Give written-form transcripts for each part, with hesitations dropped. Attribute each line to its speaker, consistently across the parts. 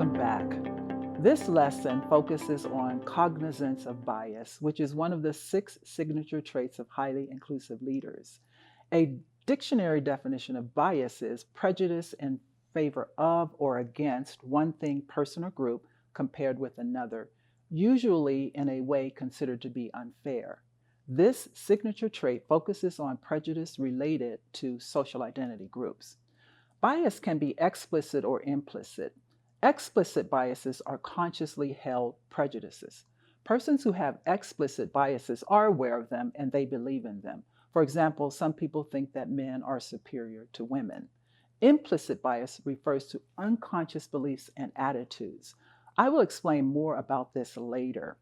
Speaker 1: Welcome back. This lesson focuses on cognizance of bias, which is one of the 6 signature traits of highly inclusive leaders. A dictionary definition of bias is prejudice in favor of or against one thing, person, or group compared with another, usually in a way considered to be unfair. This signature trait focuses on prejudice related to social identity groups. Bias can be explicit or implicit. Explicit biases are consciously held prejudices. Persons who have explicit biases are aware of them and they believe in them. For example, some people think that men are superior to women. Implicit bias refers to unconscious beliefs and attitudes. I will explain more about this later.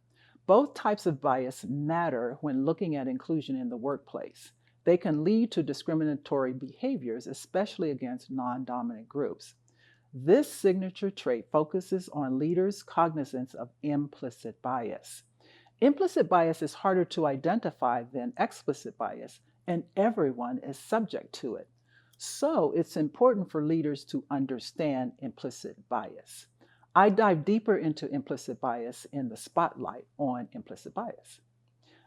Speaker 1: Both types of bias matter when looking at inclusion in the workplace. They can lead to discriminatory behaviors, especially against non-dominant groups. This signature trait focuses on leaders' cognizance of implicit bias. Implicit bias is harder to identify than explicit bias, and everyone is subject to it. So it's important for leaders to understand implicit bias. I dive deeper into implicit bias in the spotlight on implicit bias.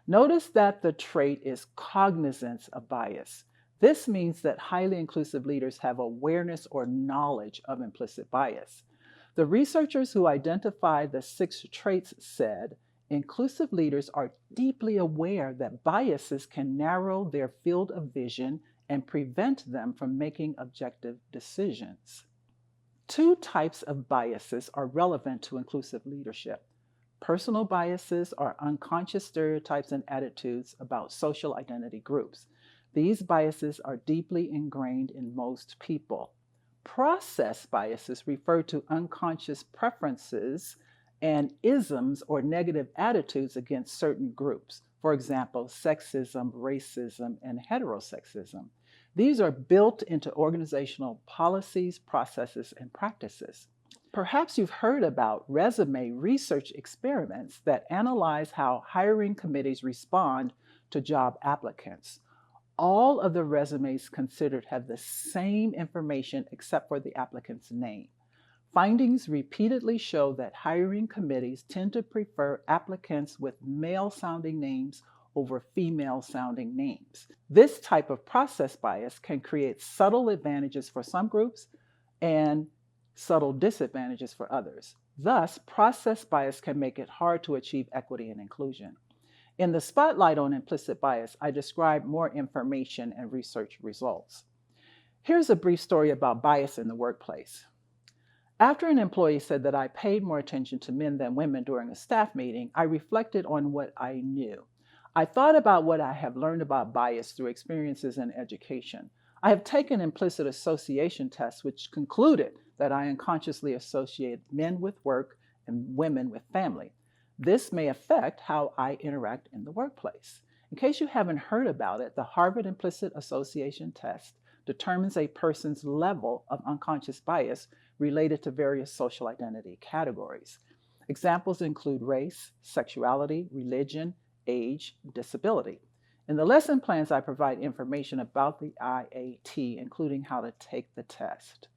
Speaker 1: Notice that the trait is cognizance of bias. This means that highly inclusive leaders have awareness or knowledge of implicit bias. The researchers who identified the 6 traits said inclusive leaders are deeply aware that biases can narrow their field of vision and prevent them from making objective decisions. 2 types of biases are relevant to inclusive leadership. Personal biases are unconscious stereotypes and attitudes about social identity groups. These biases are deeply ingrained in most people. Process biases refer to unconscious preferences and isms or negative attitudes against certain groups. For example, sexism, racism, and heterosexism. These are built into organizational policies, processes, and practices. Perhaps you've heard about resume research experiments that analyze how hiring committees respond to job applicants. All of the resumes considered have the same information except for the applicant's name. Findings repeatedly show that hiring committees tend to prefer applicants with male-sounding names over female-sounding names. This type of process bias can create subtle advantages for some groups and subtle disadvantages for others. Thus, process bias can make it hard to achieve equity and inclusion. In the spotlight on implicit bias, I describe more information and research results. Here's a brief story about bias in the workplace. After an employee said that I paid more attention to men than women during a staff meeting, I reflected on what I knew. I thought about what I have learned about bias through experiences in education. I have taken implicit association tests, which concluded that I unconsciously associate men with work and women with family. This may affect how I interact in the workplace. In case you haven't heard about it, the Harvard Implicit Association Test determines a person's level of unconscious bias related to various social identity categories. Examples include race, sexuality, religion, age, disability. In the lesson plans, I provide information about the IAT, including how to take the test.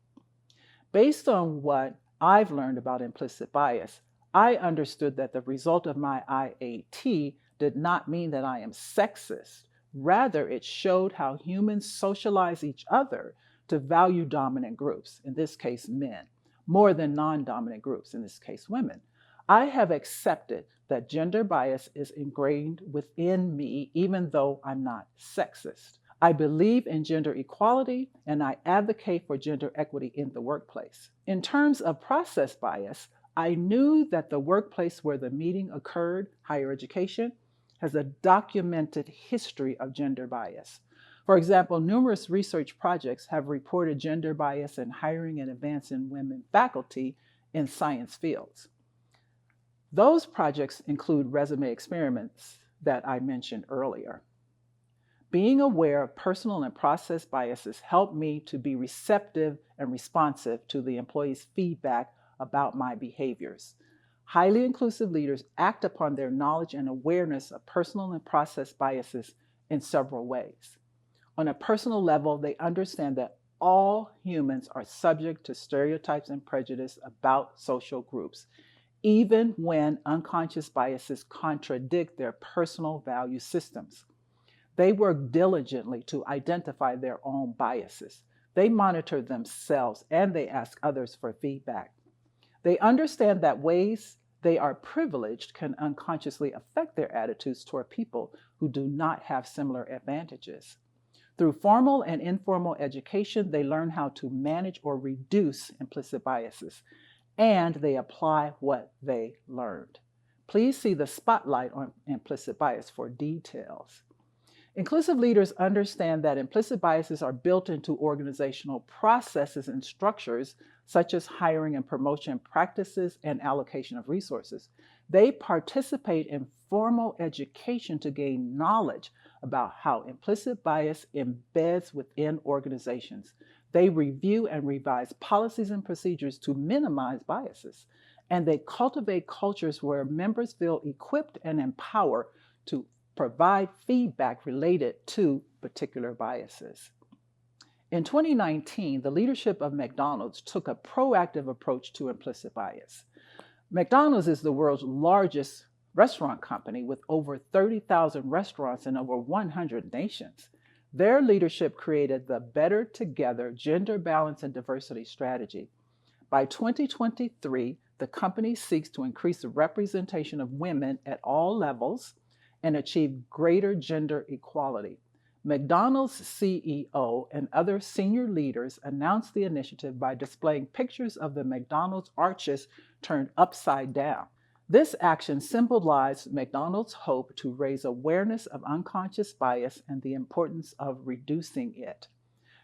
Speaker 1: Based on what I've learned about implicit bias, I understood that the result of my IAT did not mean that I am sexist. Rather, it showed how humans socialize each other to value dominant groups, in this case men, more than non-dominant groups, in this case women. I have accepted that gender bias is ingrained within me, even though I'm not sexist. I believe in gender equality, and I advocate for gender equity in the workplace. In terms of process bias, I knew that the workplace where the meeting occurred, higher education, has a documented history of gender bias. For example, numerous research projects have reported gender bias in hiring and advancing women faculty in science fields. Those projects include resume experiments that I mentioned earlier. Being aware of personal and process biases helped me to be receptive and responsive to the employee's feedback about my behaviors. Highly inclusive leaders act upon their knowledge and awareness of personal and process biases in several ways. On a personal level, they understand that all humans are subject to stereotypes and prejudice about social groups, even when unconscious biases contradict their personal value systems. They work diligently to identify their own biases. They monitor themselves and they ask others for feedback. They understand that ways they are privileged can unconsciously affect their attitudes toward people who do not have similar advantages. Through formal and informal education, they learn how to manage or reduce implicit biases, and they apply what they learned. Please see the spotlight on implicit bias for details. Inclusive leaders understand that implicit biases are built into organizational processes and structures, such as hiring and promotion practices and allocation of resources. They participate in formal education to gain knowledge about how implicit bias embeds within organizations. They review and revise policies and procedures to minimize biases. And they cultivate cultures where members feel equipped and empowered to provide feedback related to particular biases. In 2019, the leadership of McDonald's took a proactive approach to implicit bias. McDonald's is the world's largest restaurant company with over 30,000 restaurants in over 100 nations. Their leadership created the Better Together Gender Balance and Diversity Strategy. By 2023, the company seeks to increase the representation of women at all levels and achieve greater gender equality. McDonald's CEO and other senior leaders announced the initiative by displaying pictures of the McDonald's arches turned upside down. This action symbolized McDonald's hope to raise awareness of unconscious bias and the importance of reducing it.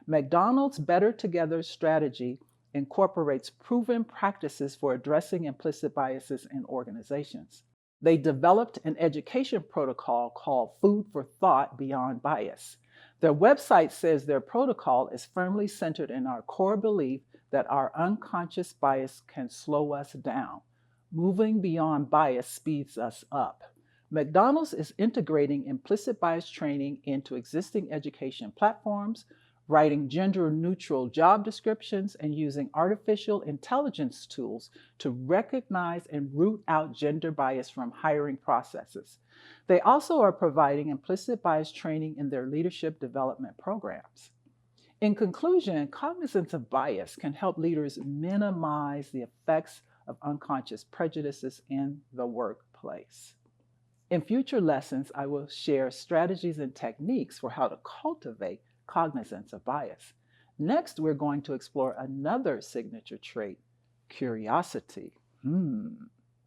Speaker 1: McDonald's Better Together strategy incorporates proven practices for addressing implicit biases in organizations. They developed an education protocol called Food for Thought Beyond Bias. Their website says their protocol is firmly centered in our core belief that our unconscious bias can slow us down. Moving beyond bias speeds us up. McDonald's is integrating implicit bias training into existing education platforms, writing gender-neutral job descriptions, and using artificial intelligence tools to recognize and root out gender bias from hiring processes. They also are providing implicit bias training in their leadership development programs. In conclusion, cognizance of bias can help leaders minimize the effects of unconscious prejudices in the workplace. In future lessons, I will share strategies and techniques for how to cultivate cognizance of bias. Next, we're going to explore another signature trait, curiosity.